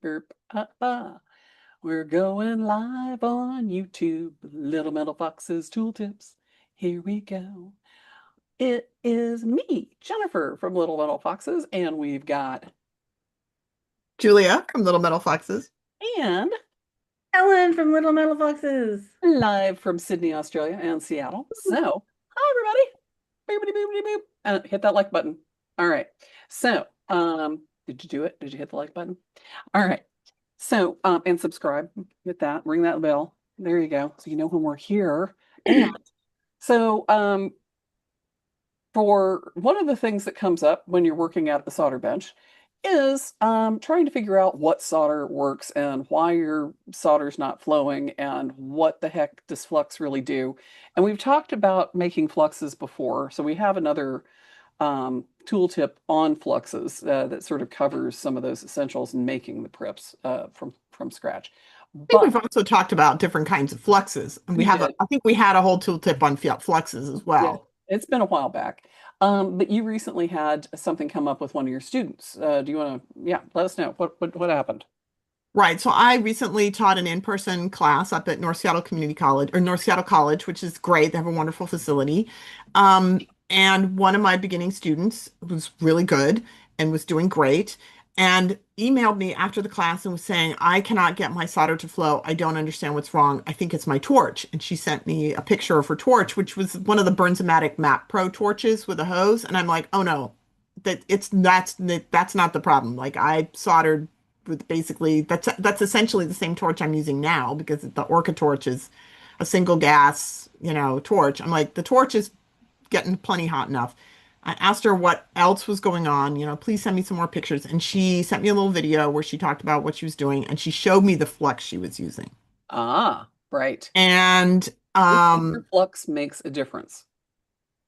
Burp, We're going live on YouTube. Little Metal Fox's Tooltips. Here we go. It is me, Jennifer from Little Metal Foxes, and we've got Julia from Little Metal Foxes. and Ellen from Little Metal Foxes. live from Sydney, Australia, and Seattle. So, hi everybody. Boopity boopity boop. Hit that like button. All right. So, did you do it? Did you hit the like button? All right. So, and subscribe. Hit that. Ring that bell. There you go. So you know when we're here. And so, for one of the things that comes up when you're working at the solder bench is trying to figure out what solder works and why your solder's not flowing and what the heck does flux really do. And we've talked about making fluxes before, so we have another tooltip on fluxes that sort of covers some of those essentials in making the preps from scratch. I think But we've also talked about different kinds of fluxes. And we did, I think we had a whole tooltip on fluxes as yeah, well. it's been a while back. But you recently had something come up with one of your students. Do you want to, yeah, let us know what happened? Right. So I recently taught an in-person class up at North Seattle Community College or North Seattle College, which is great. They have a wonderful facility. And one of my beginning students was really good and was doing great and emailed me after the class and was saying, I cannot get my solder to flow. I don't understand what's wrong. I think it's my torch. And she sent me a picture of her torch, which was one of the Bernzomatic Map Pro torches with a hose. And I'm like, oh no, that's not the problem. Like I soldered with basically that's essentially the same torch I'm using now because the Orca torch is a single gas, torch. I'm like, the torch is getting plenty hot enough. I asked her what else was going on, please send me some more pictures. And she sent me a little video where she talked about what she was doing and she showed me the flux she was using. Ah, right. And Which flux makes a difference.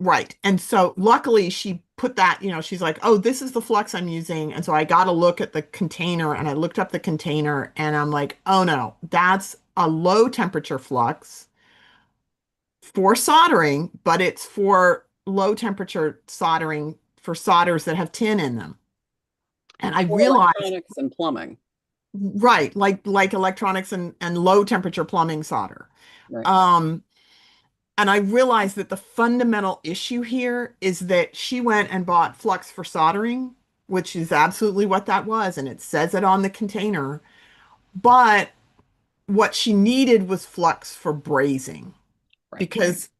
right. And so luckily she put that, she's like, oh, this is the flux I'm using. And so I got to look at the container and I looked up the container and I'm like, oh no, that's a low temperature flux for soldering, but it's for low temperature soldering for solders that have tin in them. And I For realized, electronics and plumbing. right, like electronics and low temperature plumbing solder. Right. Um, And I realized that the fundamental issue here is that she went and bought flux for soldering, which is absolutely what that was, and it says it on the container. But what she needed was flux for brazing. Right. Because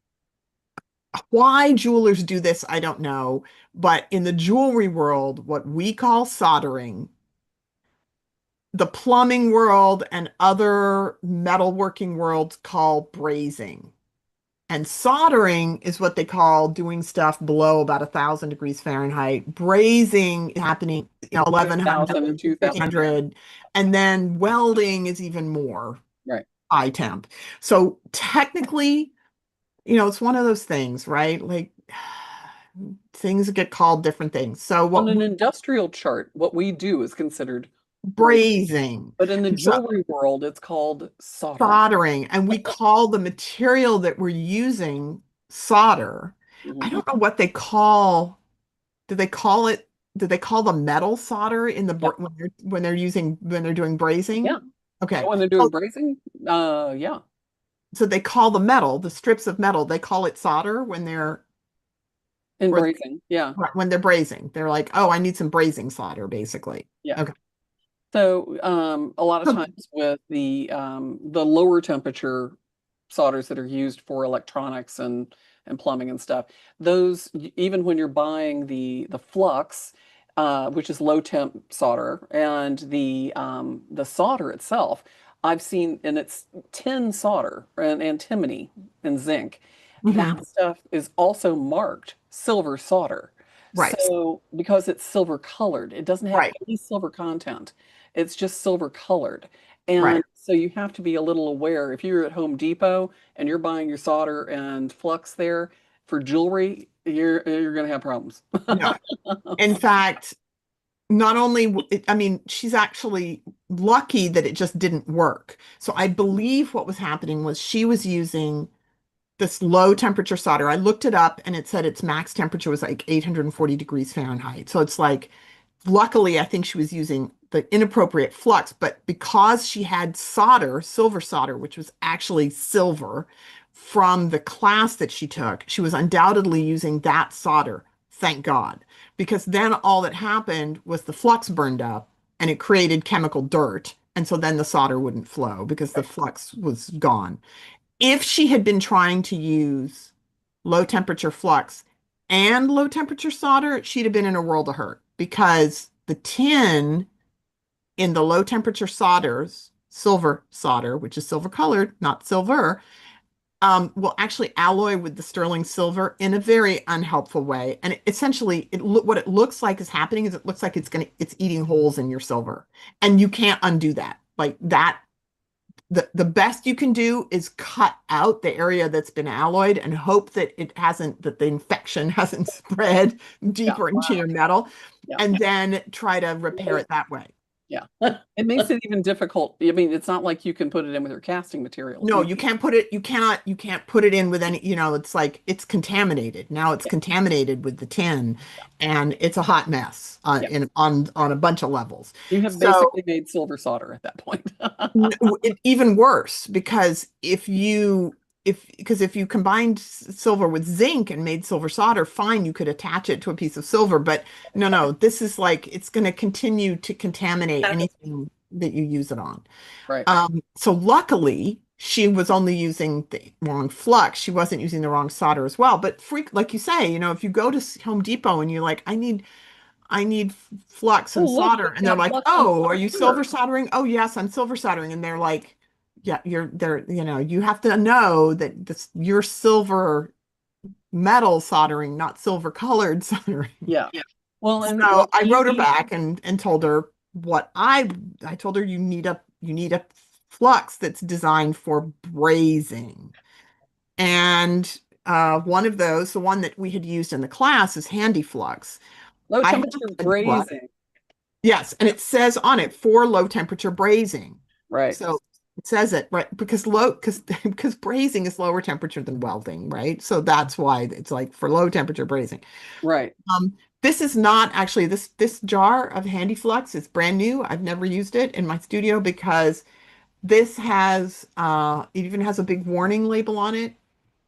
why jewelers do this, I don't know. But in the jewelry world, what we call soldering, the plumbing world and other metalworking worlds call brazing. And soldering is what they call doing stuff below about 1,000 degrees Fahrenheit. Brazing is happening, 1,100, 2000 and 2000. 1,500. And then welding is even more Right. high temp. So technically, it's one of those things, right? Like things get called different things. So On what an industrial chart, what we do is considered braid. brazing. But in the And so jewelry world, it's called soldering. soldering, and we call the material that we're using solder. I Mhm. don't know what they call. Do they call it? Do they call the metal solder in the Yep. when they're doing brazing? Yeah. Okay. Oh, when they're doing So, brazing, yeah, so they call the strips of metal, they call it solder in or brazing, yeah, when they're brazing. They're like, oh, I need some brazing solder, basically. yeah. Okay. So, a lot of So, times with the lower temperature solders that are used for electronics and plumbing and stuff, those even when you're buying the flux, which is low temp solder, and the solder itself, I've seen, and it's tin solder and antimony and zinc. mhm, That stuff is also marked silver solder. right, So because it's silver colored, it doesn't have right, any silver content. It's just silver colored. right. And so you have to be a little aware. If you're at Home Depot and you're buying your solder and flux there for jewelry, you're going to have problems. No. In fact, not only, I mean, she's actually lucky that it just didn't work. So I believe what was happening was she was using this low temperature solder. I looked it up and it said its max temperature was like 840 degrees Fahrenheit. So it's like, luckily, I think she was using the inappropriate flux, but because she had solder, silver solder, which was actually silver from the class that she took, she was undoubtedly using that solder. Thank God. Because then all that happened was the flux burned up and it created chemical dirt. And so then the solder wouldn't flow because the Right. flux was gone. If she had been trying to use low temperature flux and low temperature solder, she'd have been in a world of hurt because the tin in the low temperature solders, silver solder, which is silver colored, not silver, will actually alloy with the sterling silver in a very unhelpful way. And essentially, what it looks like is happening is it looks like it's eating holes in your silver, and you can't undo that. Like that, the best you can do is cut out the area that's been alloyed and hope that that the infection hasn't spread Yeah. deeper into Wow. your metal, Yeah. and then try to repair it that way. Yeah. It makes it even difficult. I mean, it's not like you can put it in with your casting material. No, you can't put it, you can't put it in with any, it's like it's contaminated. Now it's Yeah. contaminated with the tin and it's a hot mess Yeah. on a bunch of levels. You have So basically made silver solder at that point. even worse because if you combined silver with zinc and made silver solder, fine, you could attach it to a piece of silver, but no, this is like it's going to continue to contaminate anything that you use it on. Right. So luckily, she was only using the wrong flux. She wasn't using the wrong solder as well. But like you say, if you go to Home Depot and you're like, I need flux Oh, and look, solder, they've and they're got like, flux and "Oh, are solder you here. silver soldering?" "Oh, yes, I'm silver soldering." And they're like, "Yeah, you have to know that you're silver metal soldering, not silver colored soldering." Yeah. Well, and So what I we wrote her back and told her what I told her you need a flux that's designed for brazing. And one of those, the one that we had used in the class is Handy Flux. low I have temperature a flux. brazing. Yes, and it says on it for low temperature brazing. Right. So it says it right because low because brazing is lower temperature than welding, right? So that's why it's like for low temperature brazing. Right. Um, this is not actually this jar of Handy Flux is brand new. I've never used it in my studio because this has it even has a big warning label on it.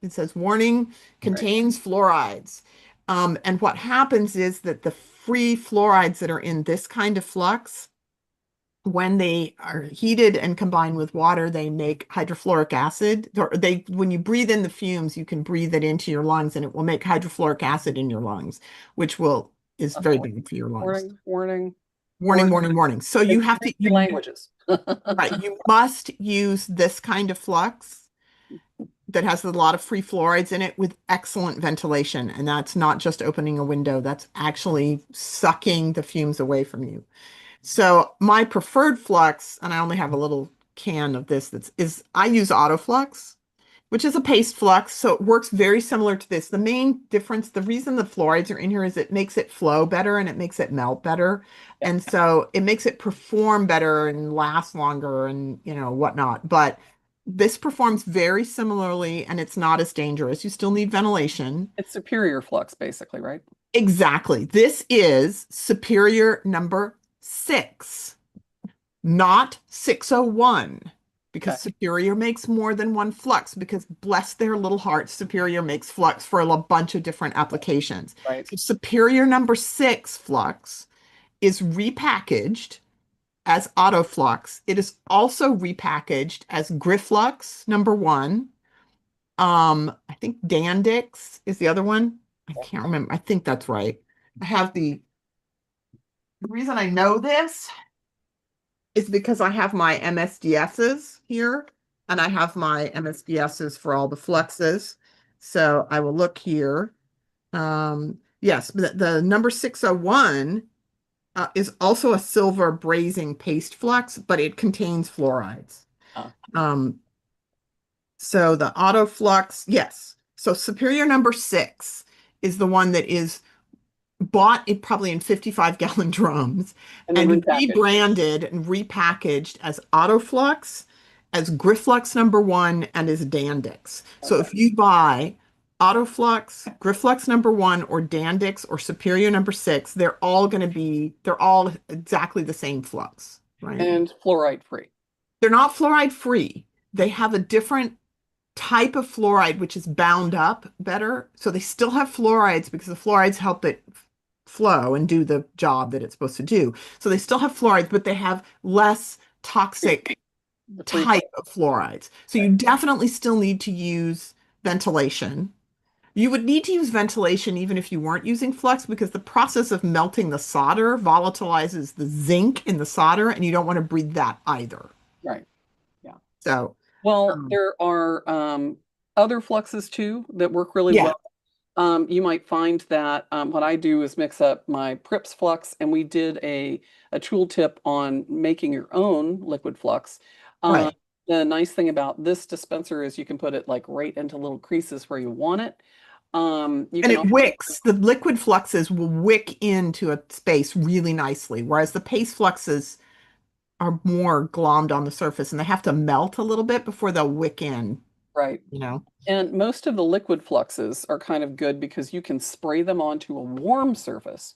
It says warning Right. contains fluorides. And what happens is that the free fluorides that are in this kind of flux, when they are heated and combined with water, they make hydrofluoric acid. When you breathe in the fumes, you can breathe it into your lungs and it will make hydrofluoric acid in your lungs, which is very Uh-oh. bad for your lungs. Warning, warning, Warning, warning. warning, warning. So you In have three to, languages. right, you must use this kind of flux that has a lot of free fluorides in it with excellent ventilation. And that's not just opening a window, that's actually sucking the fumes away from you. So my preferred flux, and I only have a little can of this, I use Autoflux, which is a paste flux. So it works very similar to this. The main difference, the reason the fluorides are in here is it makes it flow better and it makes it melt better. Yeah. And so it makes it perform better and last longer and whatnot. But this performs very similarly and it's not as dangerous. You still need ventilation. It's superior flux, basically, right? Exactly. This is superior number 6, not 601, because Okay. Superior makes more than one flux, because bless their little hearts, Superior makes flux for a bunch of different applications. Right. So Superior number 6 flux is repackaged as Autoflux. It is also repackaged as Grifflux number 1. I think Dandix is the other one. I can't remember. I think that's right. I have the reason I know this is because I have my MSDSs here and I have my MSDSs for all the fluxes. So I will look here. Yes, the number 601 is also a silver brazing paste flux, but it contains fluorides. Ah. So the Autoflux, yes. So Superior number 6 is the one that is bought probably in 55-gallon drums And then and repackaged. rebranded and repackaged as Autoflux, as Grifflux number 1, and as Dandix. So Okay. if you buy Autoflux, Griflux number one, or Dandix, or Superior number six, they're all exactly the same flux, right? And fluoride free. They're not fluoride free. They have a different type of fluoride, which is bound up better. So they still have fluorides because the fluorides help it flow and do the job that it's supposed to do. So they still have fluorides, but they have less toxic The free type of fluorides. So you right. definitely still need to use ventilation. You would need to use ventilation even if you weren't using flux because the process of melting the solder volatilizes the zinc in the solder, and you don't want to breathe that either. Right. Yeah. So, Well, um, there are other fluxes too that work really yeah, well. You might find that what I do is mix up my Prips flux, and we did a tool tip on making your own liquid flux. Um, right. the nice thing about this dispenser is you can put it like right into little creases where you want it. You And can it also, wicks. The liquid fluxes will wick into a space really nicely, whereas the paste fluxes are more glommed on the surface and they have to melt a little bit before they'll wick in, right. you know? And most of the liquid fluxes are kind of good because you can spray them onto a warm surface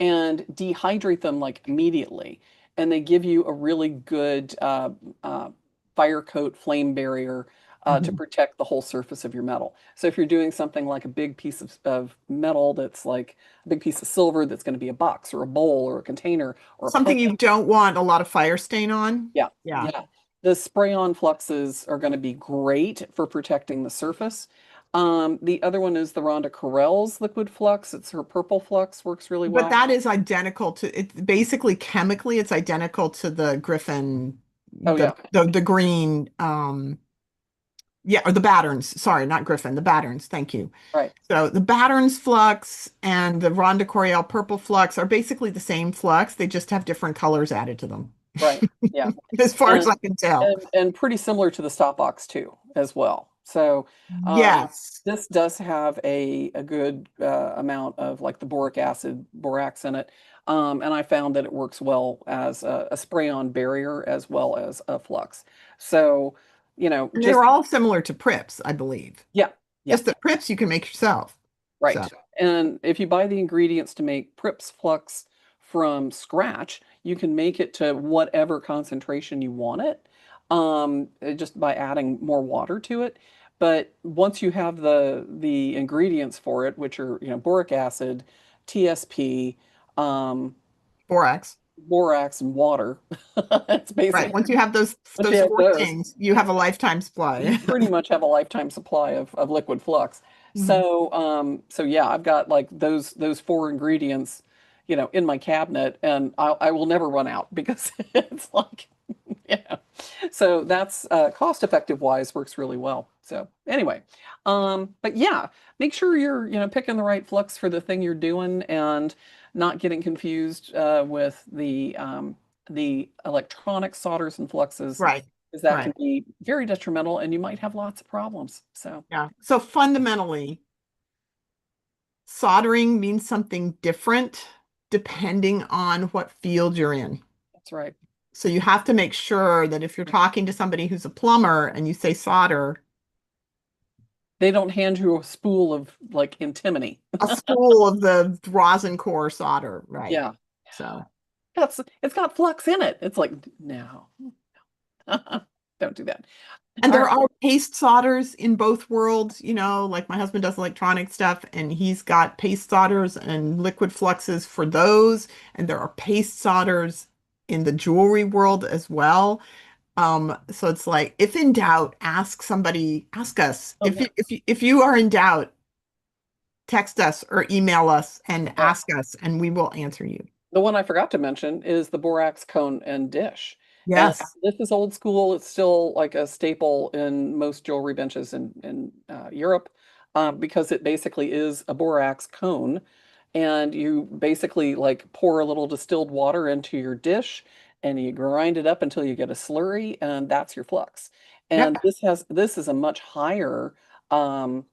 and dehydrate them like immediately. And they give you a really good fire coat flame barrier to Mhm. protect the whole surface of your metal. So if you're doing something like a big piece of metal that's like a big piece of silver that's going to be a box or a bowl or a container or a pen. Something you don't want a lot of fire stain on. Yeah, Yeah. yeah. The spray-on fluxes are going to be great for protecting the surface. The other one is the Rhonda Correll's liquid flux. It's her purple flux, works really But well. that is identical to it. Basically, chemically, it's identical to the Griffin, Oh yeah, the green, yeah, or the Batterns. Sorry, not Griffin, the Batterns. Thank you. right, So the Batterns flux and the Rhonda Coriel purple flux are basically the same flux. They just have different colors added to them, right. Yeah. as far as And I can tell. and pretty similar to the stop box too, as well. So Yes. this does have a good amount of like the boric acid, borax in it. And I found that it works well as a spray-on barrier as well as a flux. So, And they just were all similar to Prips, I believe. yeah, yeah. Just that Prips you can make yourself. So, Right. And if you buy the ingredients to make Prips Flux from scratch, you can make it to whatever concentration you want it, just by adding more water to it. But once you have the ingredients for it, which are, boric acid, TSP, um, borax. borax, and water, it's Right. basically Once you have once you those have four those, things, you have a lifetime supply. you pretty much have a lifetime supply of liquid flux. Mhm. So yeah, I've got like those four ingredients, in my cabinet, and I will never run out because it's like, yeah. So that's cost effective wise works really well. So anyway, but yeah, make sure you're picking the right flux for the thing you're doing and not getting confused with the electronic solders and fluxes Right. because that can Right. be very detrimental and you might have lots of problems. So Yeah. So fundamentally, soldering means something different depending on what field you're in. that's right. So you have to make sure that if you're talking to somebody who's a plumber and you say solder, They don't hand you a spool of like antimony. a spool of the rosin core solder, right? Yeah. So, It's got flux in it. It's like, no, don't do that. and All there right. are paste solders in both worlds, like my husband does electronic stuff and he's got paste solders and liquid fluxes for those. And there are paste solders in the jewelry world as well. So it's like, if in doubt, ask us. Oh yeah. If you are in doubt, text us or email us and Right. ask us, and we will answer you. The one I forgot to mention is the borax cone and dish. And Yes. this is old school. It's still like a staple in most jewelry benches in Europe because it basically is a borax cone. And you basically like pour a little distilled water into your dish and you grind it up until you get a slurry, and that's your flux. And Yep. this is a much higher um,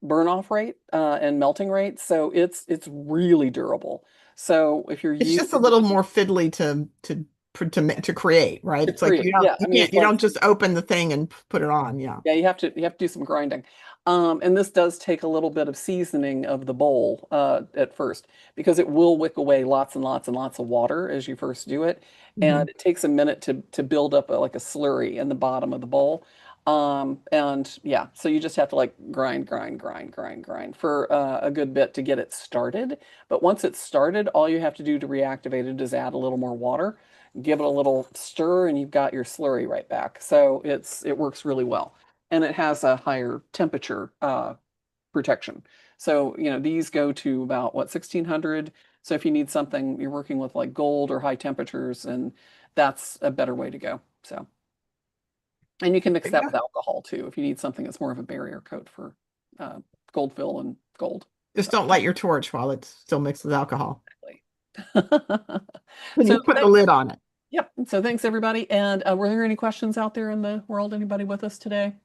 burn off rate and melting rate. So it's really durable. So if you're It's used just a little more fiddly to create, right? to It's like create, yeah, I mean, it's you like, don't just open the thing and put it on. Yeah. yeah, you have to do some grinding. And this does take a little bit of seasoning of the bowl at first because it will wick away lots and lots and lots of water as you first do it. Mhm. And it takes a minute to build up like a slurry in the bottom of the bowl. And yeah, so you just have to like grind for a good bit to get it started. But once it's started, all you have to do to reactivate it is add a little more water, give it a little stir, and you've got your slurry right back. So it works really well, and it has a higher temperature protection. So, these go to about what, 1600. So if you need something, you're working with like gold or high temperatures, and that's a better way to go. So, and you can mix that Yeah. with alcohol too if you need something that's more of a barrier coat for uh, gold fill and gold. Just So, don't light your torch while it's still mixed with alcohol. exactly. When So you put the lid on it. yep. So thanks everybody. And were there any questions out there in the world? Anybody with us today?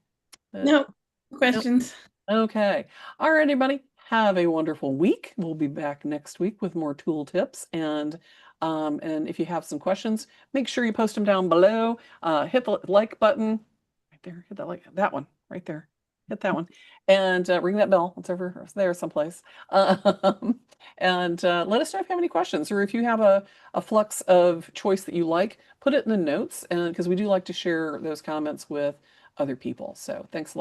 No Nope. questions. Okay. All right, everybody. Have a wonderful week. We'll be back next week with more tool tips. And if you have some questions, make sure you post them down below. Hit the like button right there. Hit that like that one right there. Hit that one. And ring that bell. It's over there someplace. And let us know if you have any questions or if you have a flux of choice that you like, put it in the notes. And because we do like to share those comments with other people. So thanks a lot.